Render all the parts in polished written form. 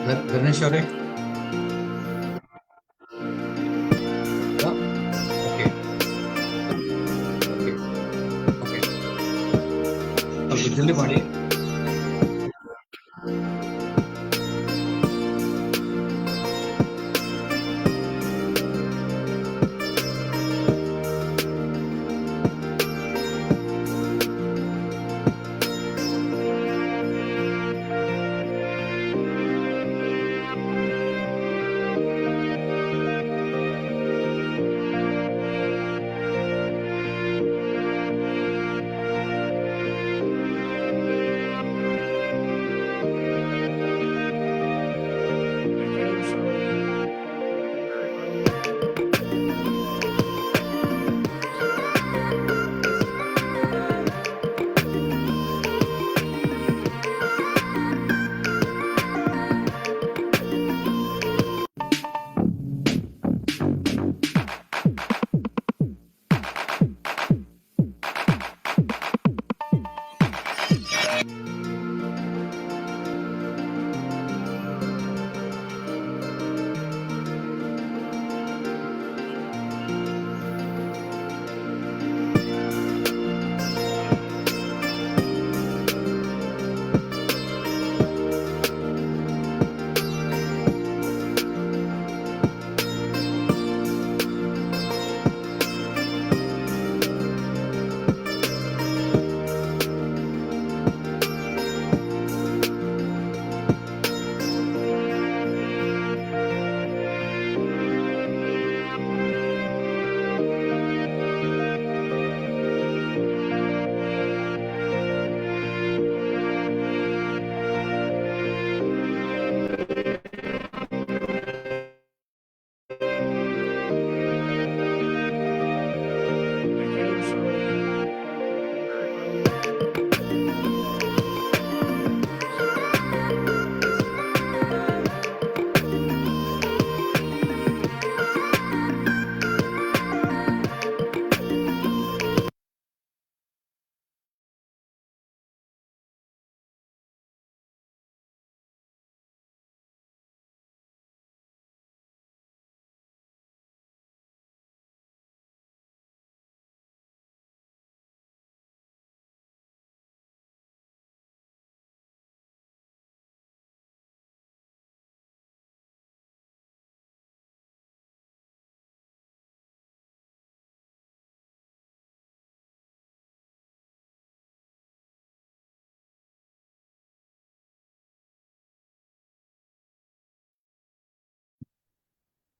Ganesh, are yeah, okay, okay, okay. ಸ್ವಲ್ಪ ಜಲ್ದಿ ಮಾಡಿ.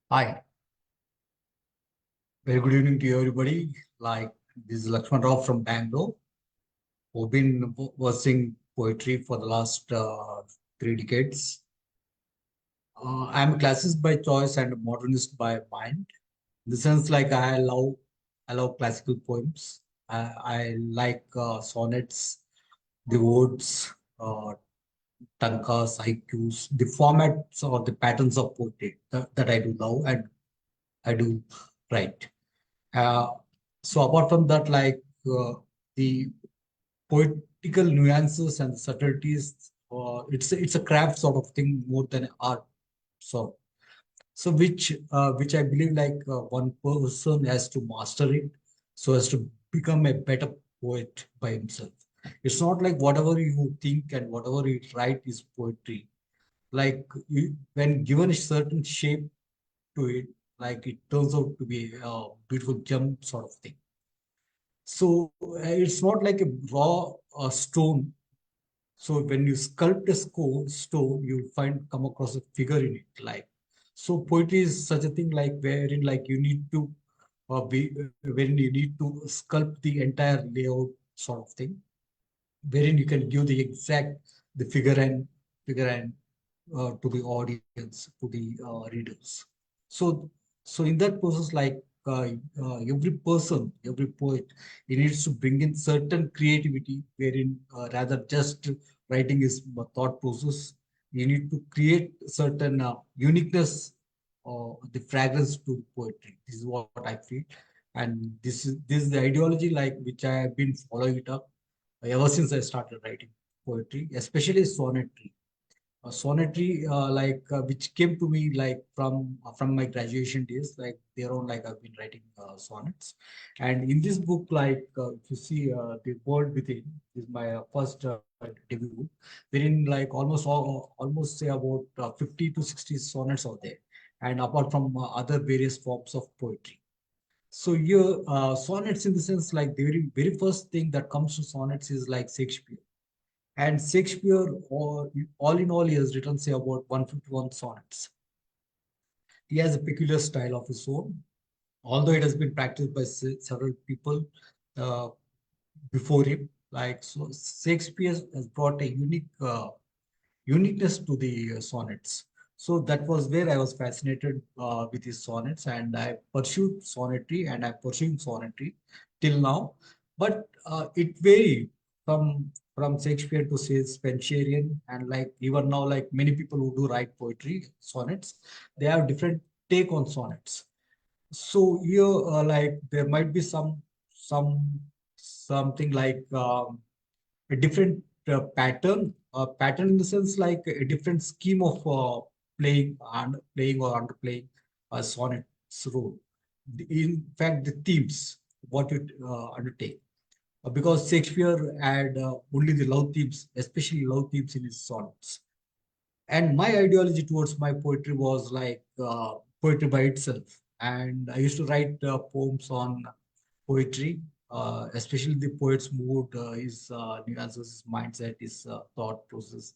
Hi, very good evening to you, everybody. Like, this is Laxman Rao from Bangalore, who've been versing poetry for the last 3 decades. I'm a classicist by choice and a modernist by mind. In the sense, like I love classical poems. I like sonnets, the odes, tankas, haikus, the formats or the patterns of poetry that I do love and I do write. Uh, so apart from that, like the poetical nuances and subtleties, it's a craft sort of thing more than art. So which I believe like one person has to master it so as to become a better poet by himself. It's not like whatever you think and whatever you write is poetry. Like when given a certain shape to it, like it turns out to be a beautiful gem sort of thing. So it's not like a raw stone. So when you sculpt a stone, you'll come across a figure in it. Like so, poetry is such a thing like wherein like you need to be when you need to sculpt the entire layout sort of thing, wherein you can give the exact the figure and to the audience, to the readers. So, so in that process, like every person, every poet, he needs to bring in certain creativity, wherein rather just writing is a thought process. You need to create certain uniqueness, the fragrance to poetry. This is what I feel, and this is the ideology like which I have been following it up ever since I started writing poetry, especially sonetry. sonetry which came to me like from my graduation days, like there on like I've been writing sonnets. And in this book, if you see the world within is my first debut book, wherein like almost say about 50 to 60 sonnets out there, and apart from other various forms of poetry. So your sonnets, in the sense, like the very first thing that comes to sonnets is like Shakespeare. And Shakespeare, all in all, he has written, say, about 151 sonnets. He has a peculiar style of his own, although it has been practiced by several people uh, before him. Like, so Shakespeare has brought a uniqueness to the sonnets. So that was where I was fascinated with his sonnets, and I pursued sonetry, and I pursued sonetry till now. But it varied from Shakespeare to say Spencerian, and like even now, like many people who do write poetry, sonnets, they have different take on sonnets. So here, like there might be some something like a different pattern in the sense like a different scheme of playing or underplaying a sonnet's role. In fact, the themes, what you undertake. Because Shakespeare had only the love themes, especially love themes in his sonnets. And my ideology towards my poetry was like poetry by itself. And I used to write poems on poetry, especially the poet's mood, his nuances, his mindset, his thought process,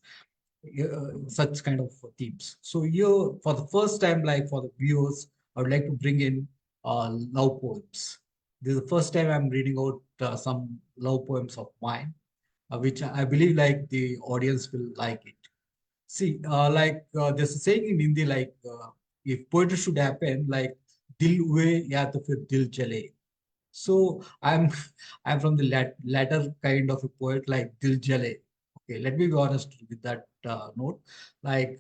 such kind of themes. So here, for the first time, like for the viewers, I would like to bring in love poems. This is the first time I'm reading out some love poems of mine, which I believe like the audience will like it. See, there's a saying in Hindi, like if poetry should happen, like dil hue ya to fir dil chale. So I'm from the latter kind of a poet, like dil jale. Okay, let me be honest with that note. Like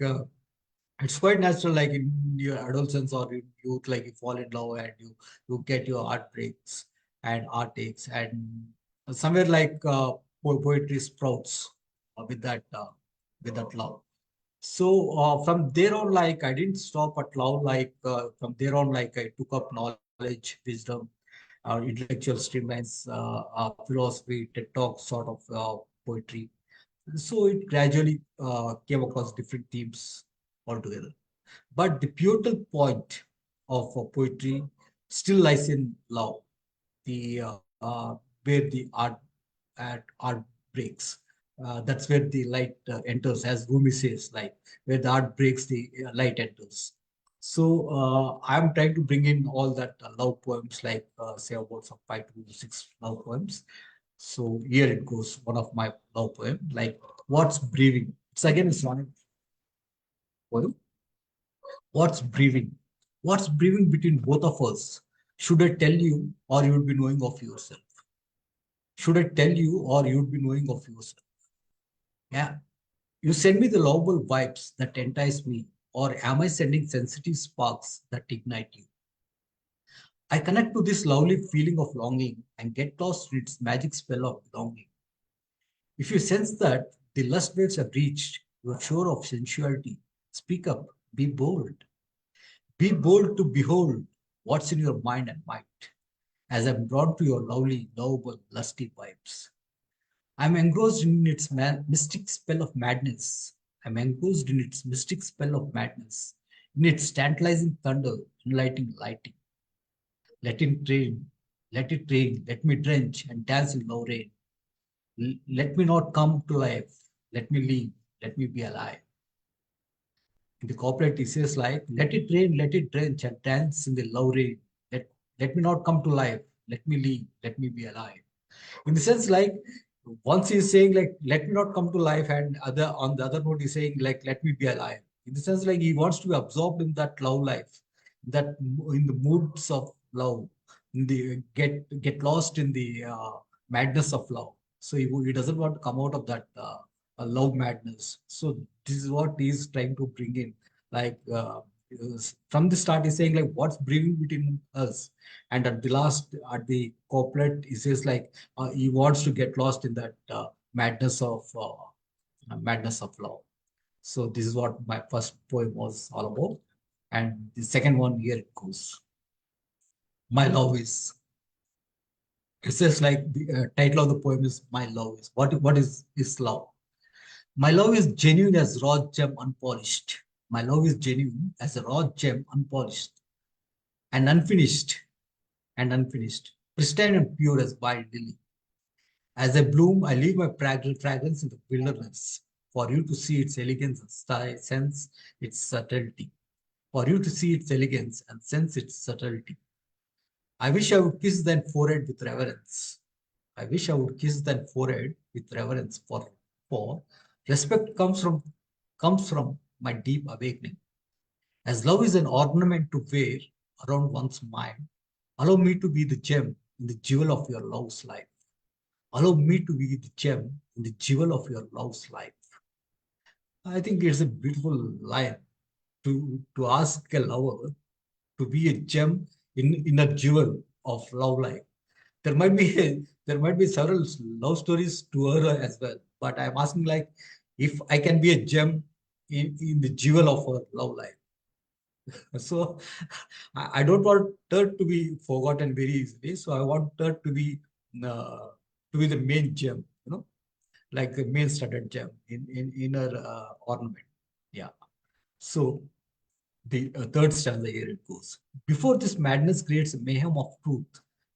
it's quite natural, like in your adolescence or in youth, like you fall in love and you get your heartbreaks and heartaches, and somewhere like poetry sprouts with that love. So from there on, like I didn't stop at love. Like from there on, like I took up knowledge, wisdom, intellectual streamlines, philosophy, TED Talk sort of poetry. So it gradually came across different themes altogether. But the pivotal point of poetry still lies in love, the where the art breaks. That's where the light enters, as Rumi says, like where the art breaks, the light enters. So I'm trying to bring in all that love poems, like say about some 5 to 6 love poems. So here it goes, one of my love poem, like what's breathing. It's again a sonnet poem. What's breathing? What's breathing between both of us? Should I tell you, or you would be knowing of yourself? Should I tell you, or you would be knowing of yourself? Yeah. You send me the lovable vibes that entice me, or am I sending sensitive sparks that ignite you? I connect to this lovely feeling of longing and get lost in its magic spell of belonging. If you sense that the lust waves have reached your shore of sensuality, speak up, be bold. Be bold to behold what's in your mind and might, as I'm drawn to your lovely, lovable, lusty vibes. I'm engrossed in its mystic spell of madness. I'm engrossed in its mystic spell of madness, in its tantalizing thunder, enlightening lighting. Let it rain, let it rain, let me drench and dance in low rain. Let me not come to life, let me leave, let me be alive. In the couplet, it says like, let it rain, let it drench and dance in the low rain. Let me not come to life, let me leave, let me be alive. In the sense like once he's saying like let me not come to life, and other on the other note he's saying like let me be alive, in the sense like he wants to be absorbed in that love life, that in the moods of love, in the get lost in the madness of love. So he doesn't want to come out of that love madness. So this is what he's trying to bring in, like from the start he's saying like what's brewing between us, and at the last, at the couplet, he says like he wants to get lost in that madness of love. So this is what my first poem was all about. And the second one, here it goes. My love is. It says like the title of the poem is My Love Is. What is love? My love is genuine as raw gem unpolished. My love is genuine as a raw gem unpolished and unfinished, pristine and pure as wild lily. As I bloom, I leave my fragrance in the wilderness for you to see its elegance and sense its subtlety. For you to see its elegance and sense its subtlety. I wish I would kiss thy forehead with reverence. I wish I would kiss thy forehead with reverence, for respect comes from my deep awakening. As love is an ornament to wear around one's mind, allow me to be the gem in the jewel of your love's life. Allow me to be the gem in the jewel of your love's life. I think it's a beautiful line to ask a lover to be a gem in a jewel of love life. There might be several love stories to her as well, but I'm asking like if I can be a gem in the jewel of her love life. So I don't want her to be forgotten very easily. So I want her to be the main gem, like the main studded gem in her ornament. Yeah. So the third stanza, here it goes. Before this madness creates a mayhem of truth,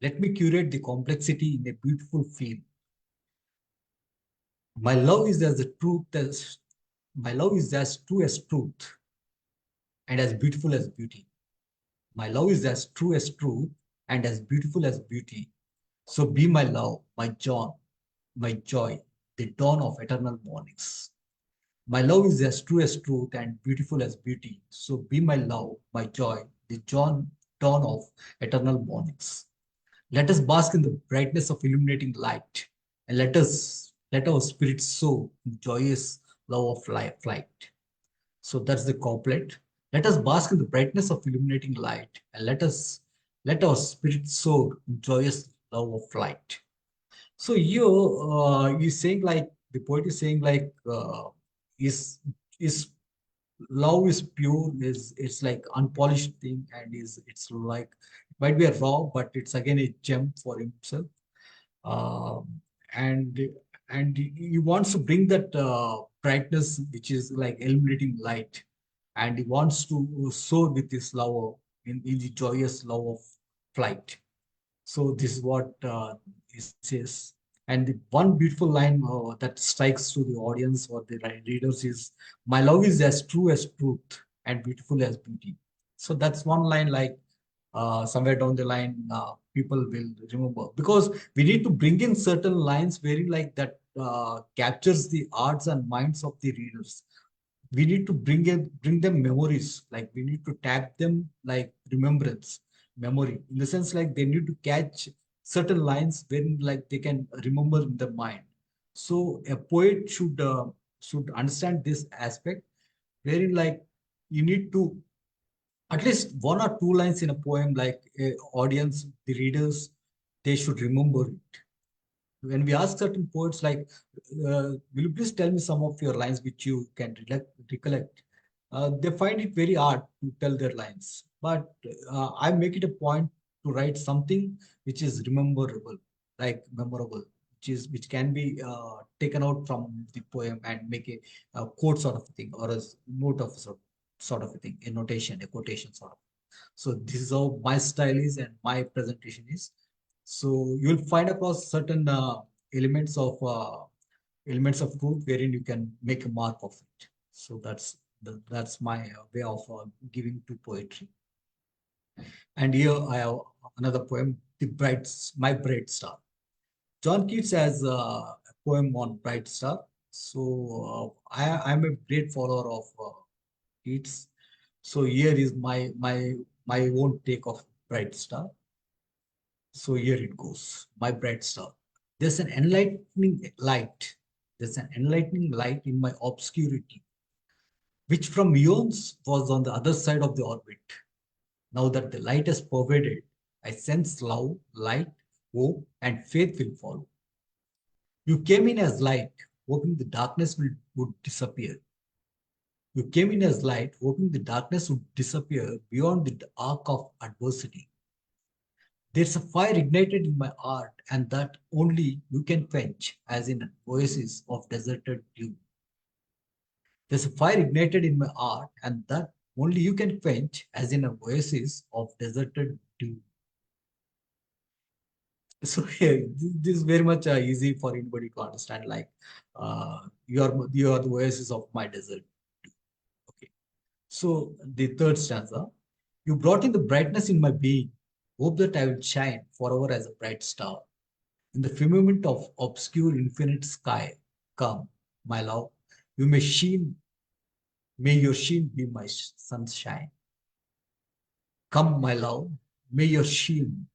let me curate the complexity in a beautiful feel. My love is as the truth as my love is as true as truth and as beautiful as beauty. My love is as true as truth and as beautiful as beauty. So be my love, my joy, the dawn of eternal mornings. My love is as true as truth and beautiful as beauty. So be my love, my joy, the dawn of eternal mornings. Let us bask in the brightness of illuminating light, and let our spirits soar in joyous love of flight. So that's the couplet. Let us bask in the brightness of illuminating light, and let our spirits soar in joyous love of flight. So he's saying like the poet is saying like is is love is pure, is it's like unpolished thing, and is it's like it might be a raw, but it's again a gem for himself. Um, and he wants to bring that brightness which is like illuminating light, and he wants to soar with his love in the joyous love of flight. So this is what he says. And the one beautiful line that strikes to the audience or the readers is, "My love is as true as truth and beautiful as beauty." So that's one line like somewhere down the line, people will remember. Because we need to bring in certain lines wherein like that captures the hearts and minds of the readers. We need to bring them memories, like we need to tap them like remembrance, memory, in the sense like they need to catch certain lines when like they can remember in the mind. So a poet should understand this aspect, wherein like you need to at least one or two lines in a poem, like a audience, the readers, they should remember it. When we ask certain poets like, will you please tell me some of your lines which you can recollect, they find it very hard to tell their lines, but I make it a point to write something which is rememberable, like memorable, which can be taken out from the poem and make a quote sort of thing, or a note of sort of a thing, a notation, a quotation sort of. So this is how my style is and my presentation is. So you'll find across certain elements of truth wherein you can make a mark of it. So that's my way of giving to poetry. And here I have another poem, My Bright Star. John Keats has a poem on Bright Star. So I'm a great follower of Keats. So here is my own take of Bright Star. So here it goes, My Bright Star. There's an enlightening light. There's an enlightening light in my obscurity, which from eons was on the other side of the orbit. Now that the light has pervaded, I sense love, light, hope, and faith will follow. You came in as light, hoping the darkness would disappear. You came in as light, hoping the darkness would disappear beyond the arc of adversity. There's a fire ignited in my art, and that only you can quench, as in an oasis of deserted dew. There's a fire ignited in my art, and that only you can quench, as in an oasis of deserted dew. So yeah, this is very much easy for anybody to understand. Like, you are the oasis of my desert. Okay. So the third stanza, you brought in the brightness in my being, hope that I will shine forever as a bright star. In the firmament of obscure infinite sky, come, my love, you may sheen, may your sheen be my sunshine. Come, my love, may your sheen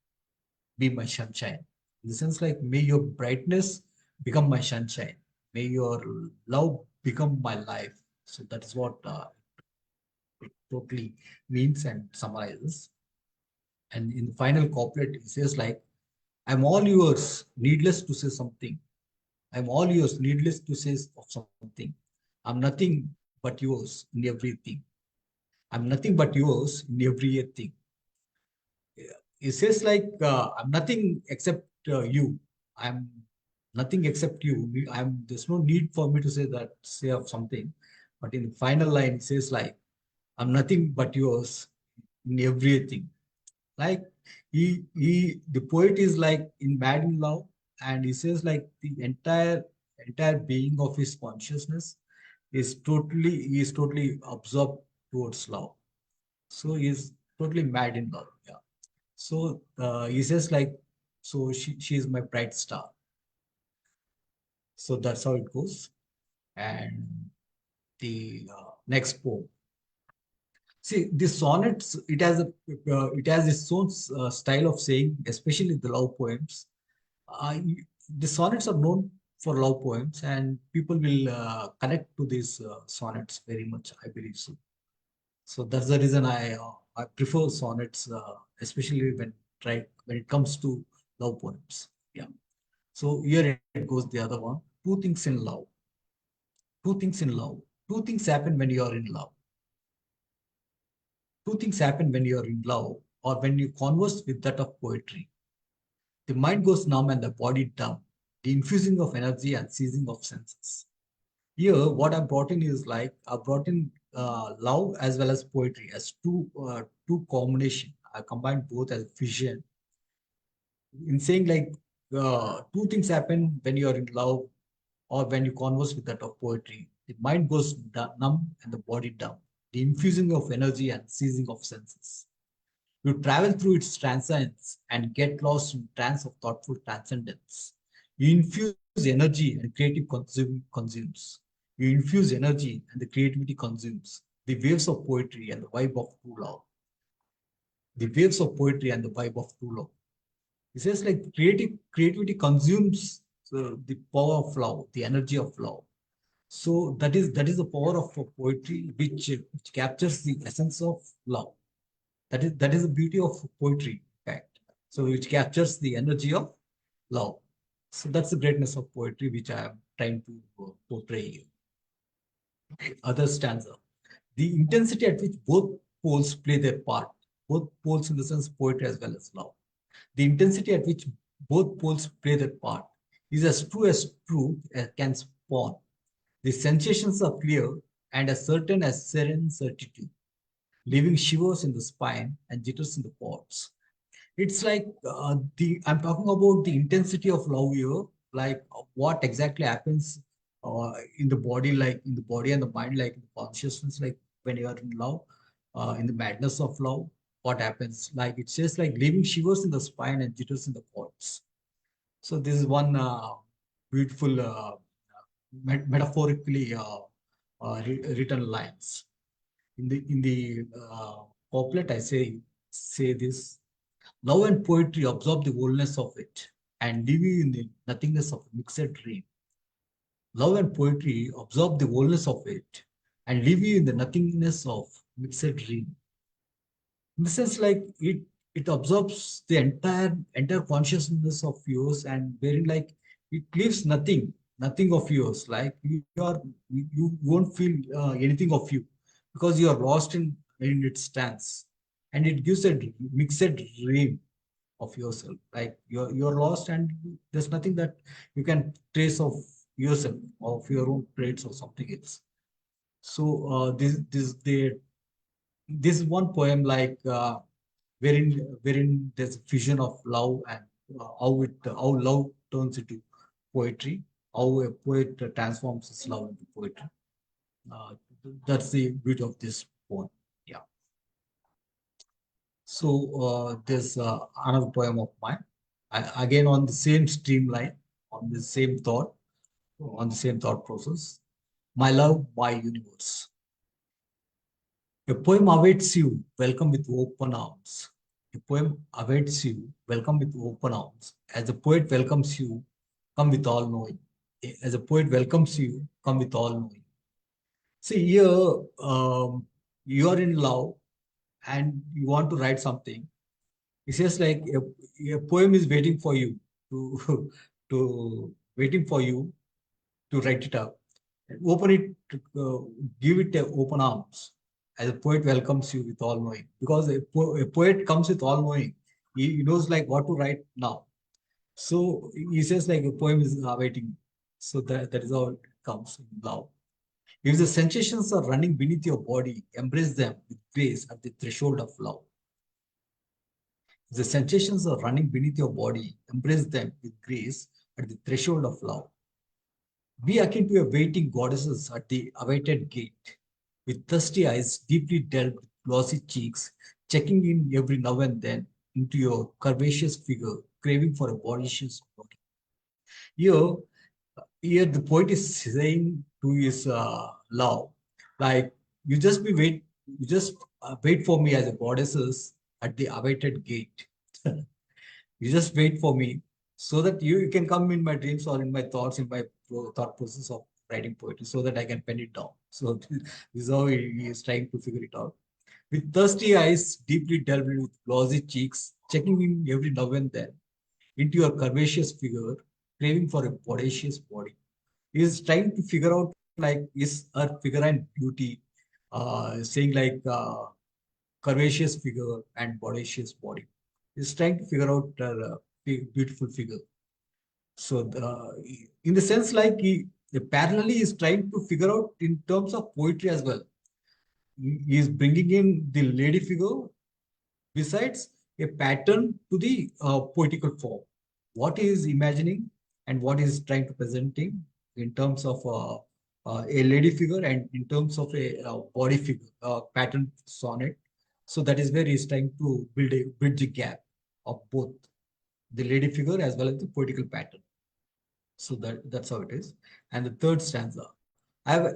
be my sunshine. In the sense, like, may your brightness become my sunshine. May your love become my life. So that is what it totally means and summarizes. And in the final couplet, it says like, I'm all yours, needless to say something. I'm all yours, needless to say of something. I'm nothing but yours in everything. I'm nothing but yours in everything. It says like, I'm nothing except you. I'm nothing except you. There's no need for me to say that, say of something. But in the final line, it says like, I'm nothing but yours in everything. Like, the poet is like in mad in love, and he says like the entire being of his consciousness he is totally absorbed towards love. So he is totally mad in love. Yeah. So he says like, so she is my bright star. So that's how it goes. And the next poem. See, the sonnets, it has its own style of saying, especially the love poems. The sonnets are known for love poems, and people will connect to these sonnets very much, I believe so. So that's the reason I prefer sonnets, especially when it comes to love poems. Yeah. So here it goes, the other one. Two things in love. Two things in love. Two things happen when you are in love. Two things happen when you are in love or when you converse with that of poetry. The mind goes numb and the body dumb. The infusing of energy and seizing of senses. Here, what I brought in is like I brought in love as well as poetry as two combination. I combined both as vision in saying like two things happen when you are in love or when you converse with that of poetry. The mind goes numb and the body dumb. The infusing of energy and seizing of senses. You travel through its transience and get lost in trance of thoughtful transcendence. You infuse energy and creative consumes. You infuse energy and the creativity consumes. The waves of poetry and the vibe of true love. The waves of poetry and the vibe of true love. It says like creativity consumes the power of love, the energy of love. So that is the power of poetry, which captures the essence of love. That is the beauty of poetry, in fact. So which captures the energy of love. So that's the greatness of poetry, which I am trying to portray here. Other stanza. The intensity at which both poles play their part, both poles in the sense poetry as well as love. The intensity at which both poles play their part is as true as truth can spawn. The sensations are clear and as certain as serene certitude, leaving shivers in the spine and jitters in the pods. It's like the I'm talking about the intensity of love here, like what exactly happens in the body, like in the body and the mind, like in the consciousness, like when you are in love, in the madness of love, what happens? Like it says, like leaving shivers in the spine and jitters in the cords. So this is one beautiful, metaphorically written lines. In the couplet, I say this. Love and poetry absorb the wholeness of it and leave you in the nothingness of a mixed dream. Love and poetry absorb the wholeness of it and leave you in the nothingness of mixed dream. In the sense, like it absorbs the entire consciousness of yours, and wherein like it leaves nothing. nothing of yours. Like you won't feel anything of you because you are lost in its stance, and it gives a mixed dream of yourself. Like you're lost, and there's nothing that you can trace of yourself, of your own traits or something else. So this is one poem like wherein there's a vision of love and how love turns into poetry, how a poet transforms his love into poetry. Uh, that's the beauty of this poem. Yeah. So there's another poem of mine. Again on the same streamline, on the same thought, on the same thought process. My love, my universe. A poem awaits you, welcome with open arms. A poem awaits you, welcome with open arms. As a poet welcomes you, come with all knowing. As a poet welcomes you, come with all knowing. See, here you are in love and you want to write something. It's just like a poem is waiting for you to, to waiting for you to write it up. Open it, give it a open arms. As a poet welcomes you with all knowing, because a poet comes with all knowing. He knows like what to write now. So he says like a poem is awaiting. So that is how it comes in love. If the sensations are running beneath your body, embrace them with grace at the threshold of love. If the sensations are running beneath your body, embrace them with grace at the threshold of love. Be akin to a waiting goddesses at the awaited gate, with thirsty eyes deeply delved with glossy cheeks, checking in every now and then into your curvaceous figure, craving for a bodacious body. Here, here the poet is saying to his love, like you just wait for me as a goddesses at the awaited gate. You just wait for me so that you can come in my dreams or in my thoughts, in my thought process of writing poetry, so that I can pen it down. So this is how he is trying to figure it out. With thirsty eyes, deeply delved with glossy cheeks, checking in every now and then into your curvaceous figure, craving for a bodacious body. He is trying to figure out like is her figure and beauty, saying like curvaceous figure and bodacious body. He's trying to figure out a beautiful figure. So in the sense like parallelly is trying to figure out in terms of poetry as well. He is bringing in the lady figure besides a pattern to the poetical form. What he is imagining and what he is trying to presenting in terms of a lady figure and in terms of a body figure, pattern sonnet. So that is where he is trying to build a bridge gap of both the lady figure as well as the poetical pattern. So that's how it is. And the third stanza, I have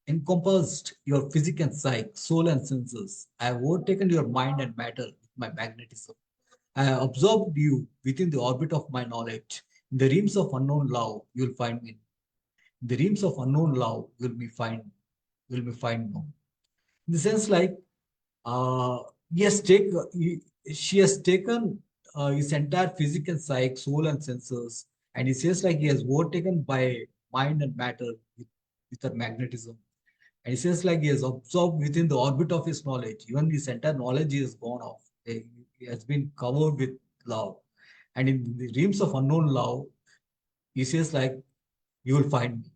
encompassed your physic and psyche, soul and senses. I have overtaken your mind and matter with my magnetism. I have absorbed you within the orbit of my knowledge. In the realms of unknown love, you will find me. In the realms of unknown love, you'll be find known. In the sense like yes, she has taken his entire physical psyche, soul, and senses, and he says like he has overtaken by mind and matter with her magnetism. And he says like he has absorbed within the orbit of his knowledge. Even his entire knowledge is gone off. He has been covered with love. And in the realms of unknown love, he says like, you will find me.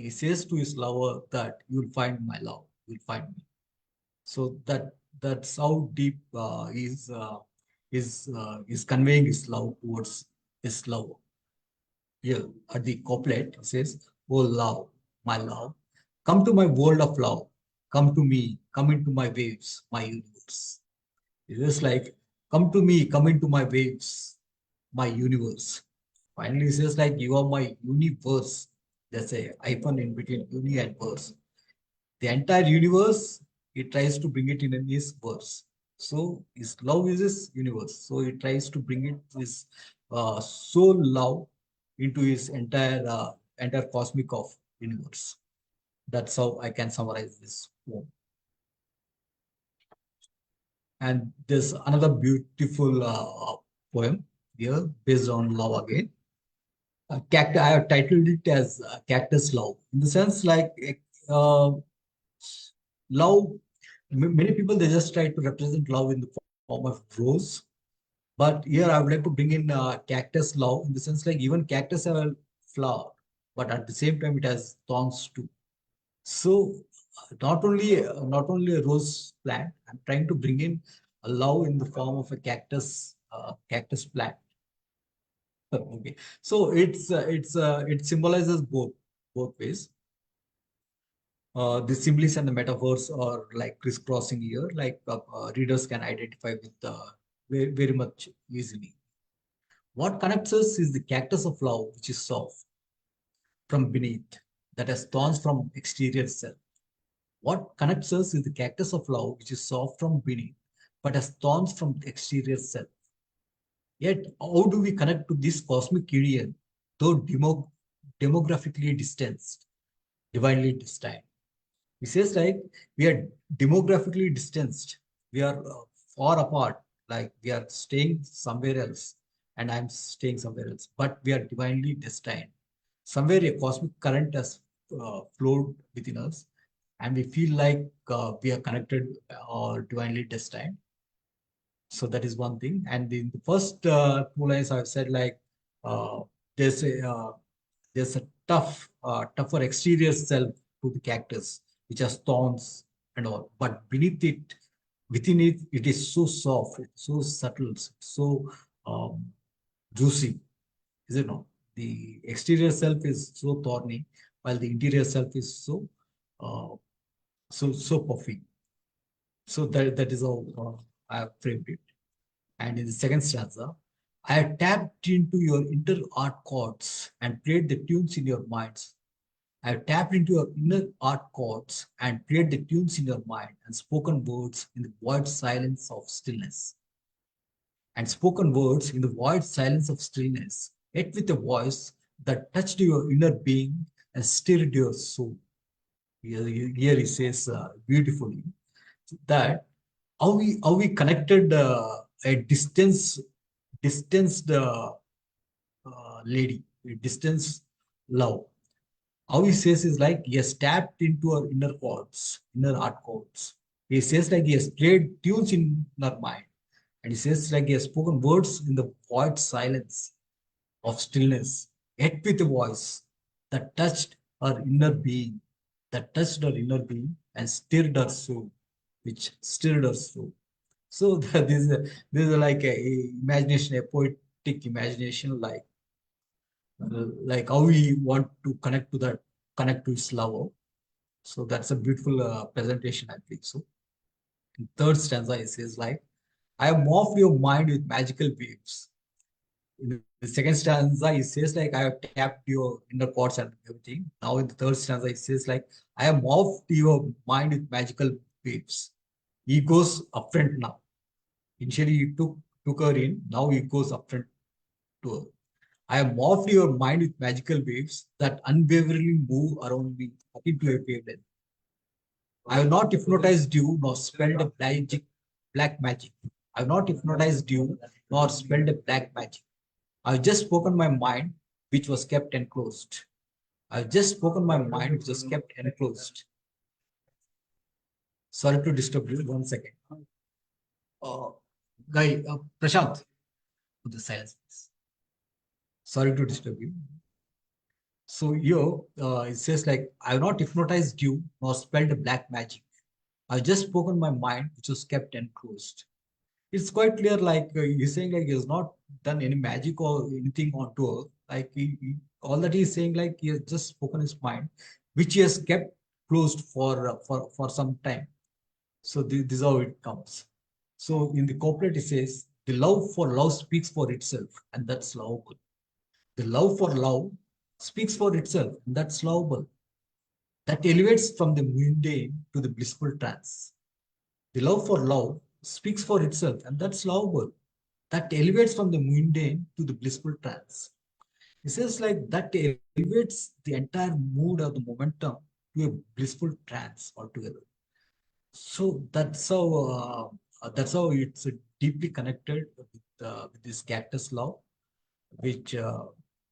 He says to his lover that you will find my love. You will find me. So that's how deep is conveying his love towards his love. Here at the couplet, it says, "Oh love, my love, come to my world of love. Come to me, come into my waves, my universe." It is like, "Come to me, come into my waves, my universe." Finally, it says like, "You are my universe." There's a hyphen in between uni and verse. The entire universe, he tries to bring it in his verse. So his love is his universe. So he tries to bring it his soul love into his entire cosmic of universe. That's how I can summarize this poem. And there's another beautiful poem here based on love again. cactus. I have titled it as cactus love. In the sense, like uh, love. Many people they just try to represent love in the form of rose, but here I would like to bring in cactus love in the sense like even cactus have a flower, but at the same time it has thorns too. So not only a rose plant, I'm trying to bring in a love in the form of a cactus plant. Okay, so it symbolizes both ways. The similes and the metaphors are like crisscrossing here, like readers can identify with very much easily. What connects us is the cactus of love, which is soft from beneath, that has thorns from exterior self. What connects us is the cactus of love, which is soft from beneath, but has thorns from the exterior self. Yet, how do we connect to this cosmic union, though demographically distanced, divinely distant? He says like we are demographically distanced. We are far apart. Like we are staying somewhere else, and I'm staying somewhere else. But we are divinely destined. Somewhere a cosmic current has flowed within us, and we feel like we are connected or divinely destined. So that is one thing. And in the first two lines, I've said like uh, there's a uh, there's a tougher exterior self to the cactus, which has thorns and all. But within it, it is so soft, it's so subtle, so um, juicy, is it not? The exterior self is so thorny, while the interior self is uh, so puffy. So that is how I have framed it. And in the second stanza, I have tapped into your inner art chords and played the tunes in your minds. I have tapped into your inner art chords and played the tunes in your mind and spoken words in the void silence of stillness. And spoken words in the void silence of stillness, yet with a voice that touched your inner being and stirred your soul. Here he says beautifully that how we connected a distanced lady, a distance love. How he says is like he has tapped into her inner chords, inner art chords. He says like he has played tunes in her mind. And he says like he has spoken words in the void silence of stillness, yet with a voice that touched her inner being, and stirred her soul, which stirred her soul. So this is like a imagination, a poetic imagination, like how we want to connect to his lover. So that's a beautiful presentation, I think so. In third stanza, it says like, I have morphed your mind with magical waves. In the second stanza, it says like, I have tapped your inner chords and everything. Now in the third stanza, it says like, I have morphed your mind with magical waves. He goes upfront now. Initially, you took her in. Now he goes upfront to her. I have morphed your mind with magical waves that unwaveringly move around me into a wavelength. I have not hypnotized you nor spelled a black magic. I have not hypnotized you nor spelled a black magic. I have just spoken my mind, which was kept enclosed. I have just spoken my mind, which was kept enclosed. Sorry to disturb you. 1 second. Uh, Prashant, put the silence, please. Sorry to disturb you. So here it says like, I have not hypnotized you nor spelled black magic. I've just spoken my mind, which was kept enclosed. It's quite clear, like he's saying, like he has not done any magic or anything onto her. Like all that he's saying, like he has just spoken his mind, which he has kept closed for some time. So this is how it comes. So in the couplet, it says, the love for love speaks for itself, and that's lovable. The love for love speaks for itself, and that's lovable. That elevates from the mundane to the blissful trance. The love for love speaks for itself, and that's lovable. That elevates from the mundane to the blissful trance. It says like that elevates the entire mood or the momentum to a blissful trance altogether. So that's how it's deeply connected with this cactus love, which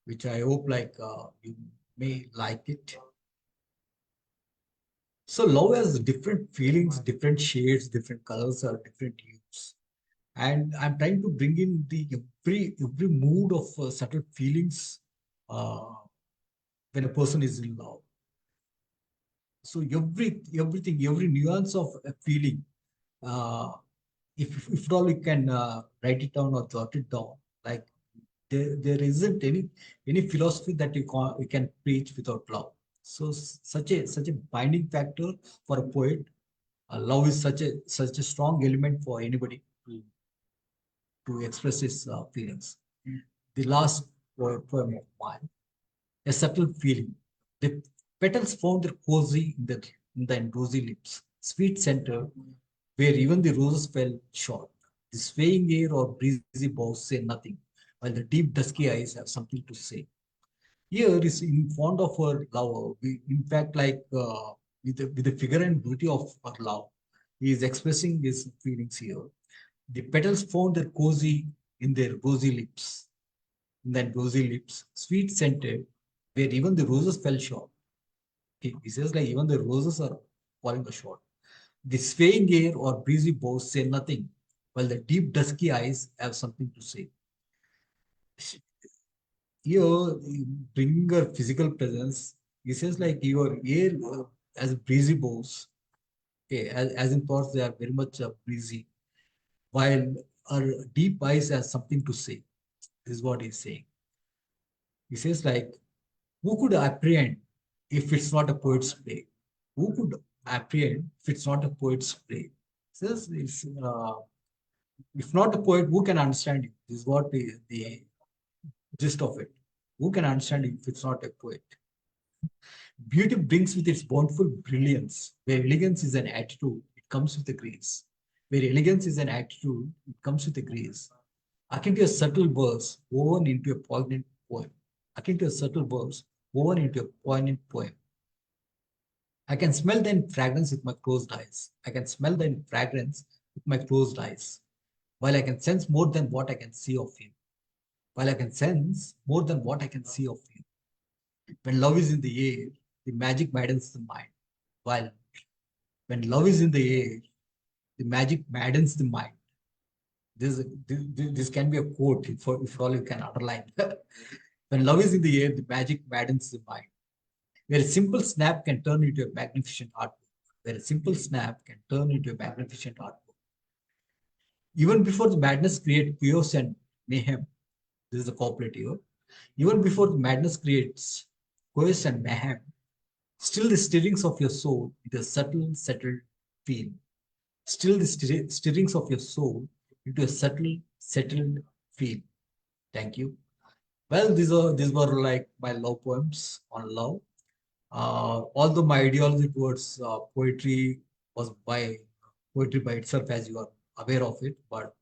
which I hope like you may like it. So love has different feelings, different shades, different colors, or different hues. And I'm trying to bring in the every mood of subtle feelings uh, when a person is in love. So everything, every nuance of a feeling, uh, if at all we can write it down or jot it down, like there isn't any philosophy that you can preach without love. So such a binding factor for a poet. Love is such a strong element for anybody to express his feelings. The last poem of mine, a subtle feeling. The petals found their cozy in the rosy lips, sweet center, where even the roses fell short. The swaying air or breezy bows say nothing, while the deep dusky eyes have something to say. Here is in fond of her lover. In fact, like with the figure and beauty of her love, he is expressing his feelings here. The petals found their cozy in their rosy lips, sweet scented, where even the roses fell short. He says like even the roses are falling short. The swaying air or breezy bows say nothing, while the deep dusky eyes have something to say. Here, bringing her physical presence, he says like your air as breezy bows, okay, as in thoughts they are very much breezy, while her deep eyes has something to say. This is what he's saying. He says like, who could apprehend if it's not a poet's play? Who could apprehend if it's not a poet's play? Says if not a poet, who can understand you? This is what the gist of it. Who can understand you if it's not a poet? Beauty brings with its bountiful brilliance. Where elegance is an attitude, it comes with a grace. Where elegance is an attitude, it comes with a grace. Akin to a subtle verse woven into a poignant poem. Akin to a subtle verse woven into a poignant poem. I can smell the fragrance with my closed eyes. I can smell the fragrance with my closed eyes. While I can sense more than what I can see of you. While I can sense more than what I can see of you. When love is in the air, the magic maddens the mind. While when love is in the air, the magic maddens the mind. This can be a quote if all you can underline. When love is in the air, the magic maddens the mind. Where a simple snap can turn into a magnificent artwork. Where a simple snap can turn into a magnificent artwork. Even before the madness creates chaos and mayhem, this is the couplet here. Even before the madness creates chaos and mayhem, still the stirrings of your soul with a subtle, settled feel. Still the stirrings of your soul into a subtle, settled feel. Thank you. Well, these were like my love poems on love. Although my ideology towards was by poetry by itself, as you are aware of it, but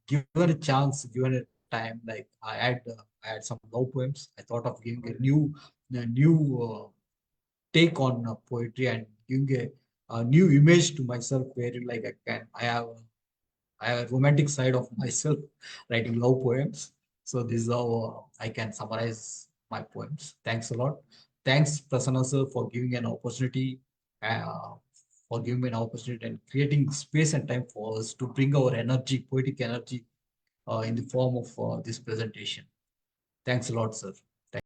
given a chance, given a time, like I had some love poems. I thought of giving a new take on poetry and giving a new image to myself, where like I have a romantic side of myself writing love poems. So this is how I can summarize my poems. Thanks a lot. Thanks, Prasanna sir, uh, for giving me an opportunity and creating space and time for us to bring our energy, poetic energy, in the form of this presentation. Thanks a lot, sir.